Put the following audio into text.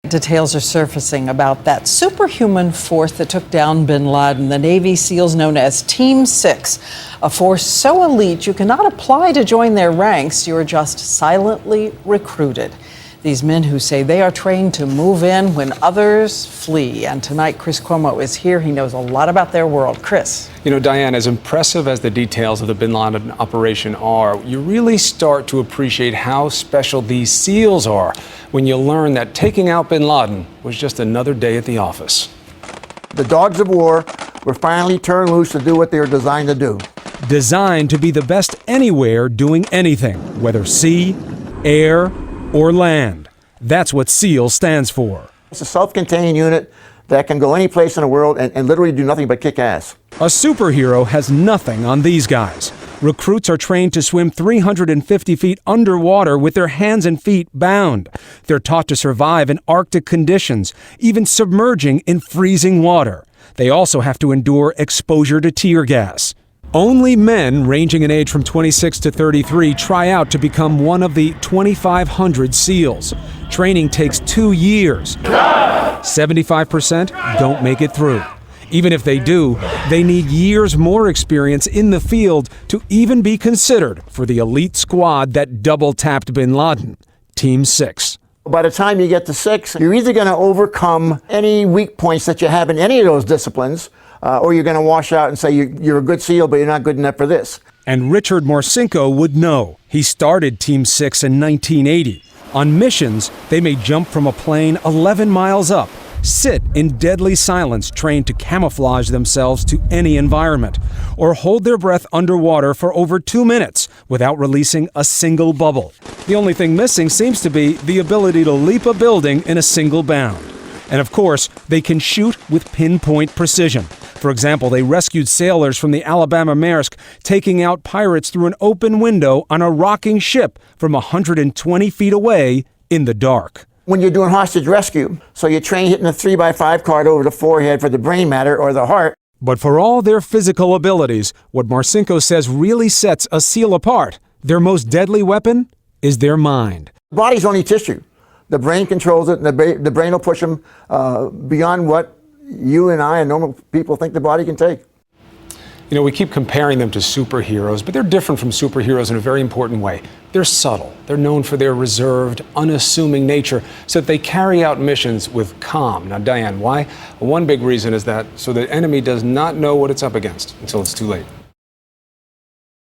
Details are surfacing about that superhuman force that took down Bin Laden. The Navy SEALs known as Team 6, a force so elite you cannot apply to join their ranks. You are just silently recruited. These men who say they are trained to move in when others flee. And tonight, Chris Cuomo is here. He knows a lot about their world. Chris. You know, Diane, as impressive as the details of the Bin Laden operation are, you really start to appreciate how special these SEALs are when you learn that taking out Bin Laden was just another day at the office. The dogs of war were finally turned loose to do what they were designed to do. Designed to be the best anywhere doing anything, whether sea, air, or land. That's what SEAL stands for. It's a self-contained unit that can go any place in the world and literally do nothing but kick ass. A superhero has nothing on these guys. Recruits are trained to swim 350 feet underwater with their hands and feet bound. They're taught to survive in Arctic conditions, even submerging in freezing water. They also have to endure exposure to tear gas. Only men ranging in age from 26 to 33 try out to become one of the 2,500 SEALs. Training takes 2 years. 75% don't make it through. Even if they do, they need years more experience in the field to even be considered for the elite squad that double-tapped Bin Laden, Team 6. By the time you get to 6, you're either going to overcome any weak points that you have in any of those disciplines, or you're going to wash out and say you're a good SEAL, but you're not good enough for this. And Richard Marcinko would know. He started Team 6 in 1980. On missions, they may jump from a plane 11 miles up, sit in deadly silence, trained to camouflage themselves to any environment, or hold their breath underwater for over 2 minutes without releasing a single bubble. The only thing missing seems to be the ability to leap a building in a single bound. And of course, they can shoot with pinpoint precision. For example, they rescued sailors from the Alabama Maersk, taking out pirates through an open window on a rocking ship from 120 feet away in the dark. When you're doing hostage rescue, so you train hitting a 3x5 card over the forehead for the brain matter or the heart. But for all their physical abilities, what Marcinko says really sets a SEAL apart, their most deadly weapon is their mind. The body's only tissue. The brain controls it, and the brain will push them beyond what you and I and normal people think the body can take. You know, we keep comparing them to superheroes, but they're different from superheroes in a very important way. They're subtle. They're known for their reserved, unassuming nature, so that they carry out missions with calm. Now, Diane, why? Well, one big reason is that so the enemy does not know what it's up against until it's too late.